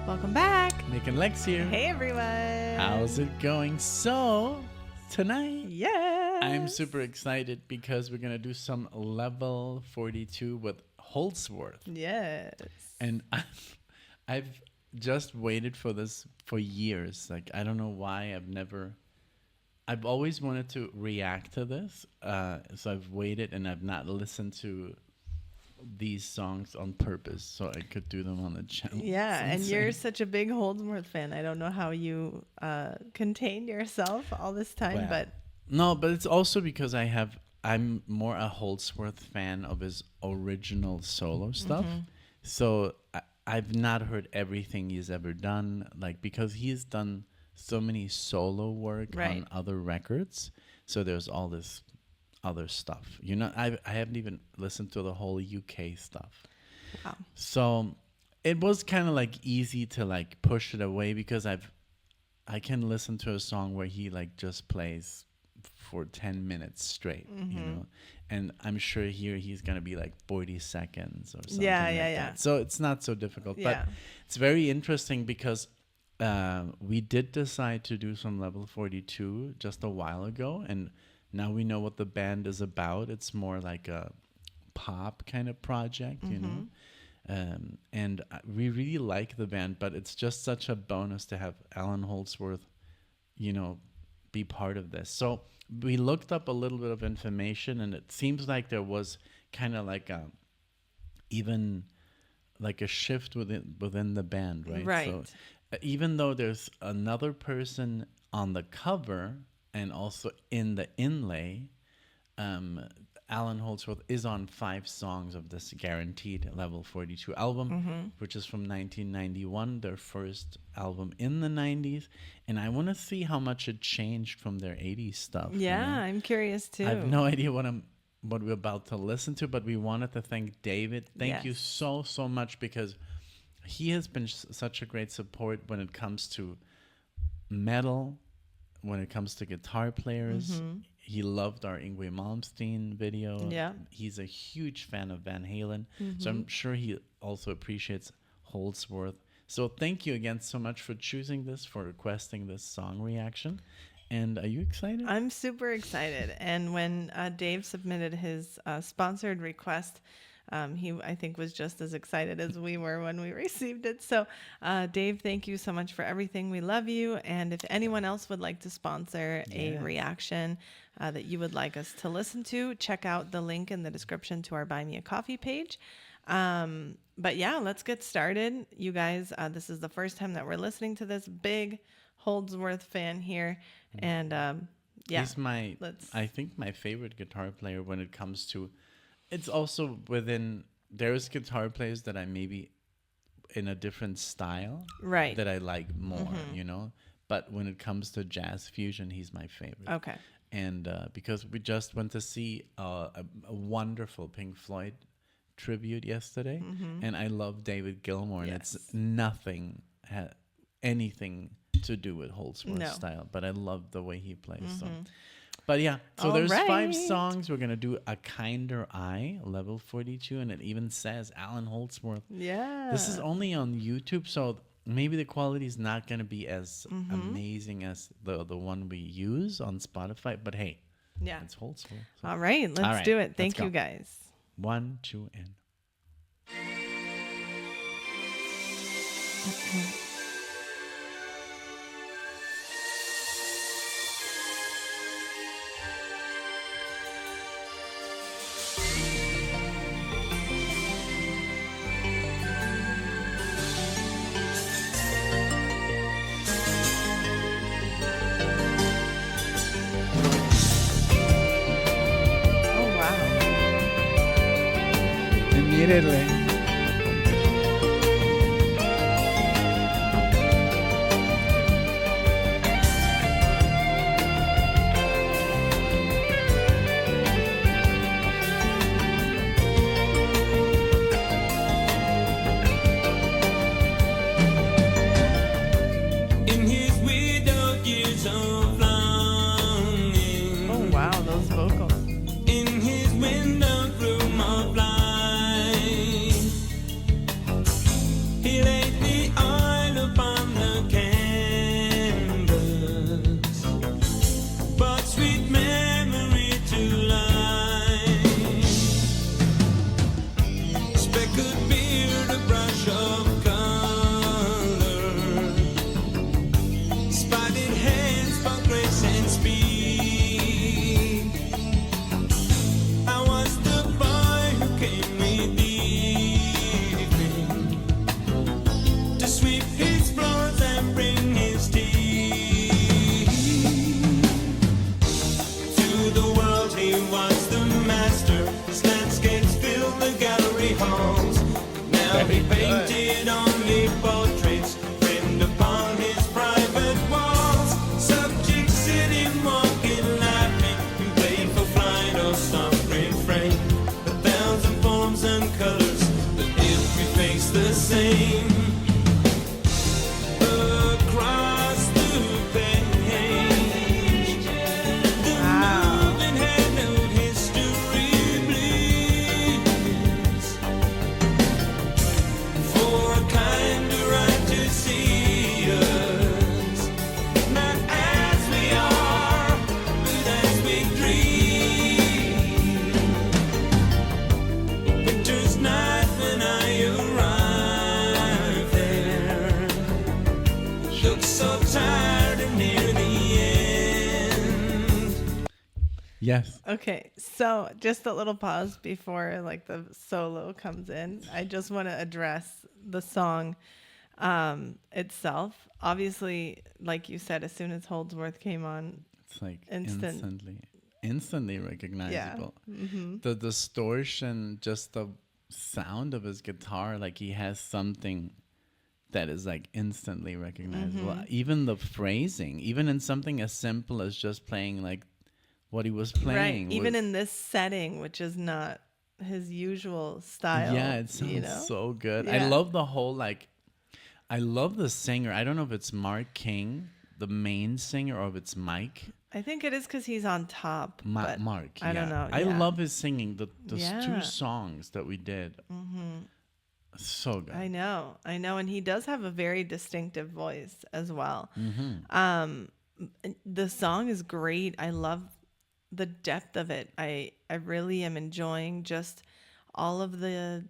Welcome back. NicknLex here. Hey, everyone. How's it going? So, tonight, Yes. I'm super excited because we're going to do some level 42 with Holdsworth. Yes. And I've just waited for this for years. Like, I don't know why I've always wanted to react to this. So I've waited and I've not listened to these songs on purpose so I could do them on the channel. Yeah, and you're such a big Holdsworth fan. I don't know how you contained yourself all this time, but it's also because I'm more a Holdsworth fan of his original solo stuff. So I've not heard everything he's ever done, like because he's done so many solo work on other records. So there's all this other stuff, I haven't even listened to the whole UK stuff. Wow. So it was kind of like easy to like push it away because I can listen to a song where he like just plays for 10 minutes straight, and I'm sure here he's gonna be like 40 seconds or something. Yeah. So it's not so difficult, but it's very interesting because we did decide to do some level 42 just a while ago, and now we know what the band is about. It's more like a pop kind of project, and we really like the band, but it's just such a bonus to have Allan Holdsworth, be part of this. So we looked up a little bit of information, and it seems like there was kind of like even like a shift within the band, right? Right. So even though there's another person on the cover and also in the inlay, Allan Holdsworth is on 5 songs of this guaranteed level 42 album, which is from 1991, their first album in the 90s. And I want to see how much it changed from their 80s stuff. Yeah, I'm curious too. I have no idea what we're about to listen to, but we wanted to thank David. Thank you so much, because he has been such a great support when it comes to metal, when it comes to guitar players. He loved our Yngwie Malmsteen video. Yeah. He's a huge fan of Van Halen. So I'm sure he also appreciates Holdsworth. So thank you again so much for choosing this, for requesting this song reaction. And are you excited? I'm super excited. And when Dave submitted his sponsored request, he, I think, was just as excited as we were when we received it. So, Dave, thank you so much for everything. We love you. And if anyone else would like to sponsor a reaction that you would like us to listen to, check out the link in the description to our Buy Me a Coffee page. But yeah, let's get started. You guys, this is the first time that we're listening to this. Big Holdsworth fan here. And he's I think my favorite guitar player when it comes to... It's also there's guitar players that I maybe in a different style that I like more, But when it comes to jazz fusion, he's my favorite. Okay. And because we just went to see a wonderful Pink Floyd tribute yesterday, and I love David Gilmour, and it's anything to do with Holdsworth's style, but I love the way he plays. So. But yeah, so there's 5 songs. We're going to do A Kinder Eye, level 42, and it even says Allan Holdsworth. Yeah. This is only on YouTube, so maybe the quality is not going to be as amazing as the one we use on Spotify, but hey, it's Holdsworth. So. All right, let's do it. Thank you, guys. 1, 2, and... Immediately. Oh wow, those vocals. In his window room of light. sweep his floors and bring his tea. To the world he was the master. His landscapes filled the gallery halls. Now he painted only portraits framed upon his private walls. Subjects sitting, walking, laughing, and played for flight or soft refrain. A thousand forms and colors, but every face the same. Across the page, the moving hand of history bleeds. For a kinder right to see us, not as we are, but as we dream. Winter's night when I arrived there, looked so tired and near the end. Yes. Okay, so just a little pause before like the solo comes in. I just want to address the song itself. Obviously, like you said, as soon as Holdsworth came on, It's like Instant. instantly recognizable. The distortion, just the sound of his guitar, like he has something that is like instantly recognizable. Even the phrasing, even in something as simple as just playing like what he was playing. right? Even was- in this setting, which is not his usual style. yeah, it sounds you know? so good. I Yeah. love the whole like, I love the singer. I don't know if it's Mark King, the main singer, or if it's Mike. I think it is because he's on top. but Mark. I don't yeah. know. I yeah. love his singing. Those Yeah. 2 songs that we did. So good. I know, and he does have a very distinctive voice as well. The song is great. I love the depth of it. I really am enjoying just all of the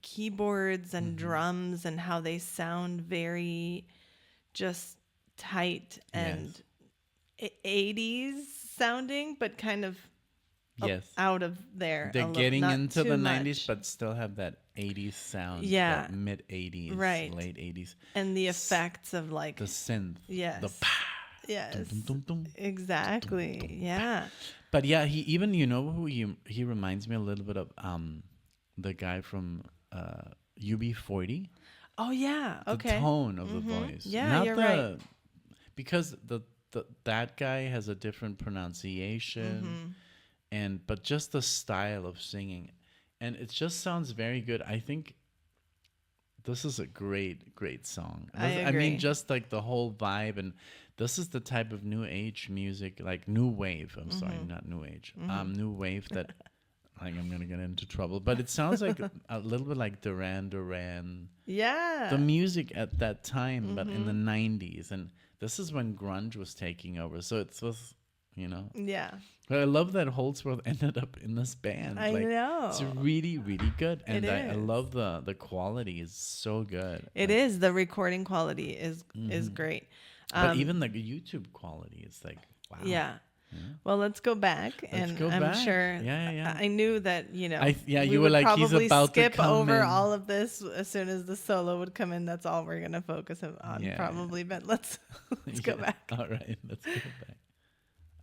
keyboards and drums and how they sound very just tight and 80s sounding, but kind of Yes. out of there. They're a getting not into too the much. 90s, but still have that 80s sound. Yeah. That mid 80s, Right. late 80s. And the effects of like The synth. yes, The pa. yes, Dum, dum, dum. exactly, yeah. But yeah, he even, you know who he reminds me a little bit of the guy from UB40. Oh yeah, The okay. tone of the voice. Yeah, Not you're the, right. Because that guy has a different pronunciation, but just the style of singing, and it just sounds very good. I think this is a great song. I mean, agree. just like the whole vibe, and this is the type of new age music, like new wave. I'm sorry, not new age. New wave that. Like I'm gonna get into trouble, but it sounds like a little bit like Duran Duran. Yeah. The music at that time, but in the 90s, and this is when grunge was taking over, so it was, you know. Yeah. But I love that Holdsworth ended up in this band. I know. It's really good, and It I is. love the quality is so good. It is. The recording quality is great. But even the YouTube quality is like wow. Yeah. Well, let's go back, and go I'm back. sure. Yeah. I knew that we you were would like, he's probably about to skip come over in. all of this as soon as the solo would come in. That's all we're gonna focus on, Yeah. probably. But let's go Yeah. back. All right, let's go back.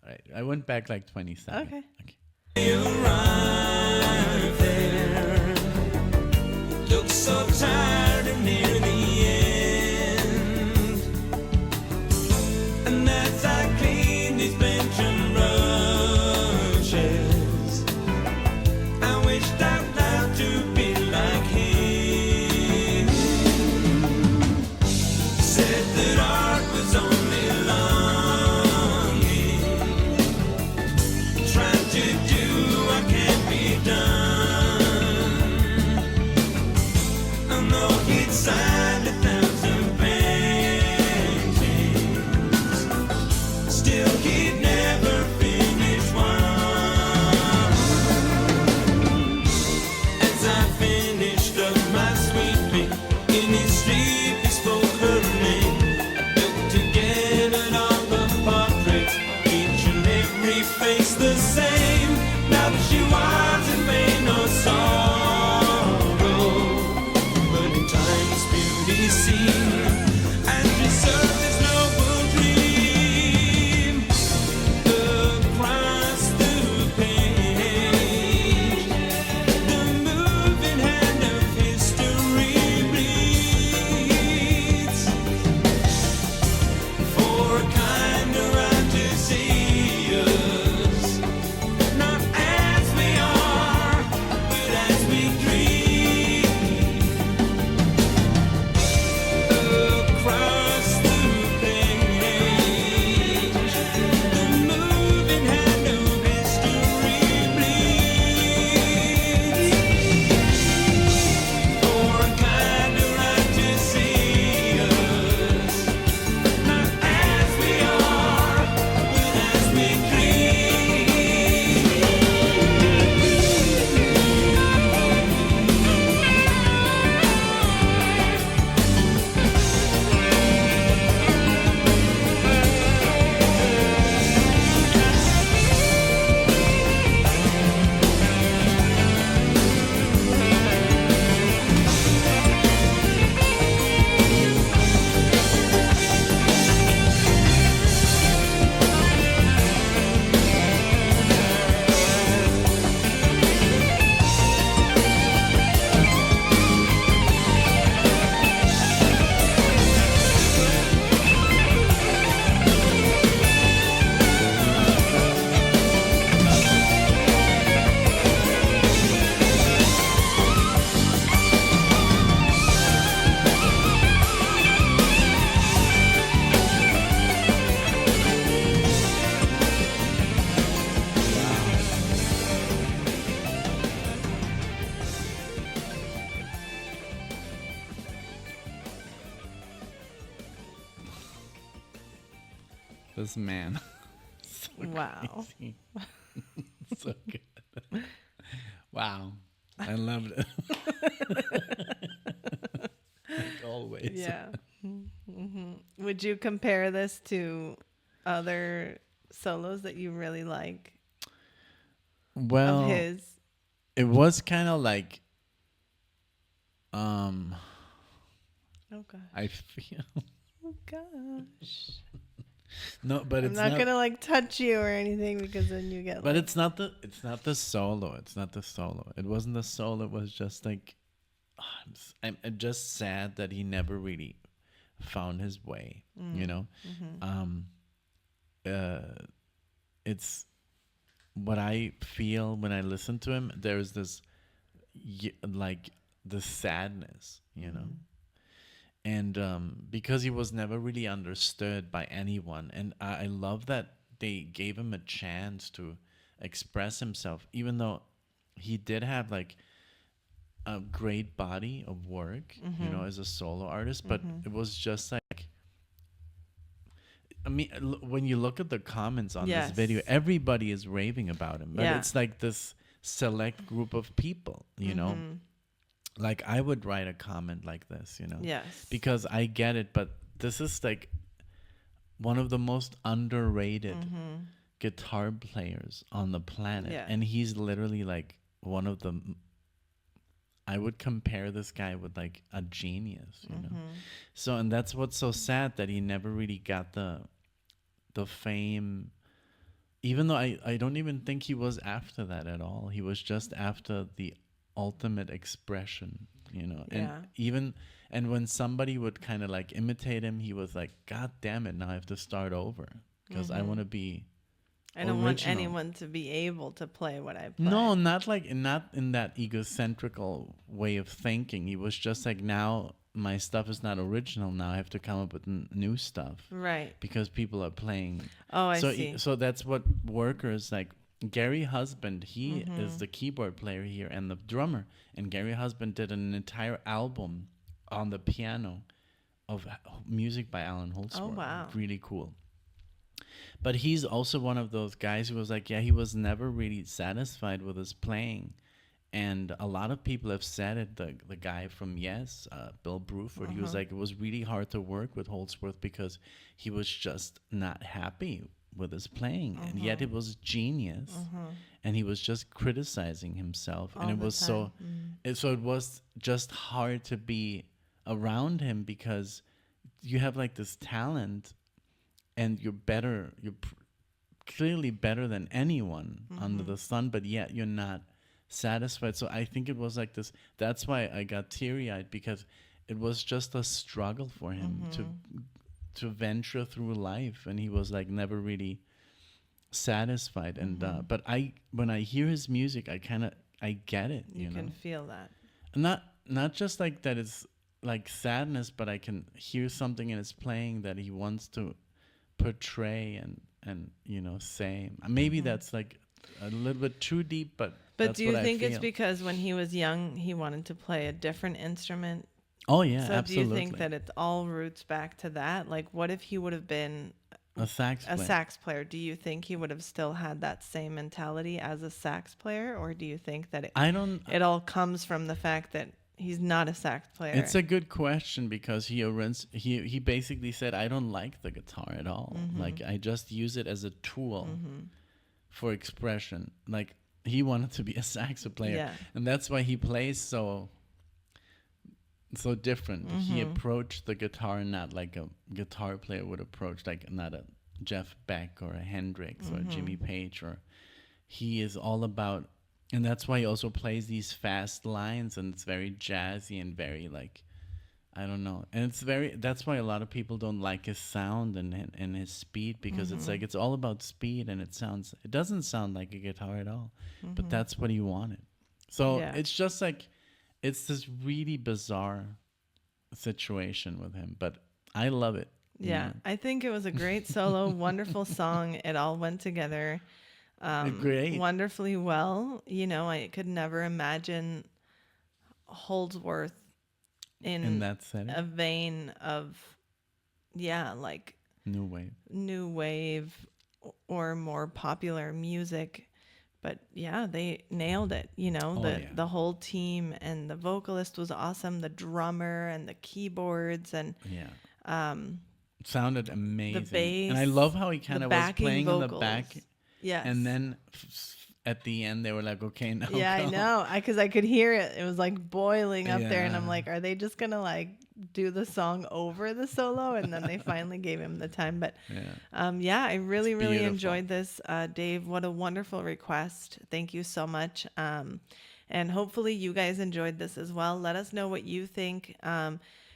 All right, I went back like 20 seconds. Okay. You arrived there, looked so tired and near the end. And as I clean these bench and brushes, I wished out loud to be like him. Said that art was only longing, trying to do what can't be done. This man. So Wow. crazy. So good. Wow. I loved it. Like always. Yeah. Would you compare this to other solos that you really like of Well, his? it was kind of like, um, Oh gosh. I feel Oh gosh. no, but I'm it's not not. gonna like touch you or anything because then you get But like, it's not the solo. It's not the solo. It wasn't the solo. It was just like, I'm just sad that he never really found his way. You know, it's what I feel when I listen to him. There's this like the sadness, you know. And because he was never really understood by anyone, and I love that they gave him a chance to express himself, even though he did have like a great body of work, you know, as a solo artist. But it was just like, I mean, when you look at the comments on this video, Yes. everybody is raving about him, but Yeah. it's like this select group of people, you know. Like I would write a comment like this, you know, yes. because I get it, but this is like one of the most underrated guitar players on the planet. Yeah. And he's literally like one of the, I would compare this guy with like a genius, you know. So, and that's what's so sad, that he never really got the fame, even though I don't even think he was after that at all. He was just after the ultimate expression, you know. Yeah. And when somebody would kind of like imitate him, he was like, God damn it, now I have to start over because I want to be I don't want original. anyone to be able to play what I play. No, not in that egocentrical way of thinking. He was just like, now my stuff is not original. Now I have to come up with new stuff. Right. Because people are playing. Oh, I so see. So that's what workers like. Gary Husband, he is the keyboard player here and the drummer. And Gary Husband did an entire album on the piano of music by Allan Holdsworth. Oh, wow. Really cool. But he's also one of those guys who was like, yeah, he was never really satisfied with his playing. And a lot of people have said it. The guy from Yes, Bill Bruford, he was like, it was really hard to work with Holdsworth because he was just not happy with his playing. And yet it was genius. And he was just criticizing himself. All and it the was so, time. so it was just hard to be around him because you have like this talent and you're better, clearly better than anyone under the sun, but yet you're not satisfied. So I think it was like this. That's why I got teary-eyed, because it was just a struggle for him to venture through life, and he was like never really satisfied. And but when I hear his music, I get it. You know, can feel that. not just like that it's like sadness, but I can hear something in his playing that he wants to portray and you know, say. Maybe that's like a little bit too deep, but that's do you what think I it's feel. because when he was young he wanted to play a different instrument? Oh yeah, So absolutely. do you think that it all roots back to that? Like, what if he would have been a sax a player? sax player? Do you think he would have still had that same mentality as a sax player, or do you think that it all comes from the fact that he's not a sax player? It's a good question, because he basically said, I don't like the guitar at all. Like, I just use it as a tool for expression. Like, he wanted to be a sax player. Yeah. And that's why he plays so different. He approached the guitar not like a guitar player would approach, like not a Jeff Beck or a Hendrix or a Jimmy Page, or he is all about, and that's why he also plays these fast lines, and it's very jazzy and very like, I don't know. And that's why a lot of people don't like his sound and his speed, because it's like, it's all about speed, and it doesn't sound like a guitar at all, but that's what he wanted. So Yeah. it's just like, it's this really bizarre situation with him, but I love it. you Yeah, know? I think it was a great solo, wonderful song. It all went together Great. wonderfully well. You know, I could never imagine Holdsworth in that setting. a vein of, yeah, like New wave. or more popular music. But yeah, they nailed it. You know, the whole team, and the vocalist was awesome. The drummer and the keyboards and It sounded amazing. the bass. And I love how he kind of was playing vocals. in the back. Yes. And then at the end, they were like, okay, now yeah, go. I know. Because I could hear it. It was like boiling up there. And I'm Yeah. like, are they just going to like do the song over the solo? And then they finally gave him the time. But I really, really beautiful. enjoyed this. Dave, what a wonderful request. Thank you so much. And hopefully you guys enjoyed this as well. Let us know what you think.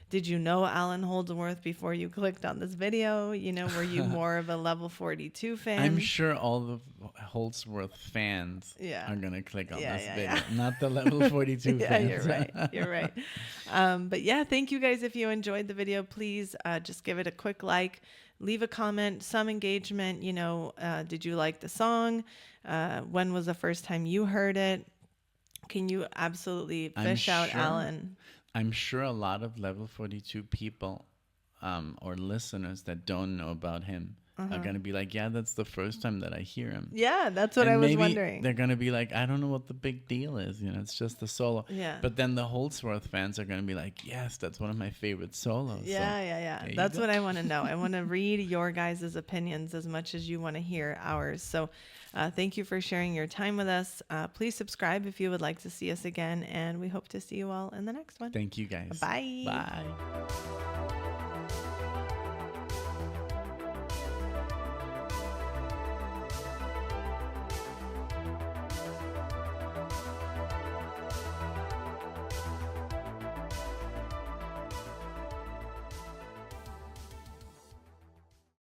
Did you know Allan Holdsworth before you clicked on this video? You know, were you more of a Level 42 fan? I'm sure all the Holdsworth fans are going to click on this video, not the Level 42 yeah, fans. you're right. You're right. But yeah, thank you guys. If you enjoyed the video, please just give it a quick like, leave a comment, some engagement. You know, did you like the song? When was the first time you heard it? Can you absolutely fish out Allan? I'm sure a lot of Level 42 people or listeners that don't know about him are going to be like, yeah, that's the first time that I hear him. Yeah, that's what And I was maybe wondering. They're going to be like, I don't know what the big deal is. You know, it's just the solo. Yeah. But then the Holdsworth fans are going to be like, yes, that's one of my favorite solos. Yeah. That's what I want to know. I want to read your guys' opinions as much as you want to hear ours. So thank you for sharing your time with us. Please subscribe if you would like to see us again. And we hope to see you all in the next one. Thank you, guys. Bye. Bye.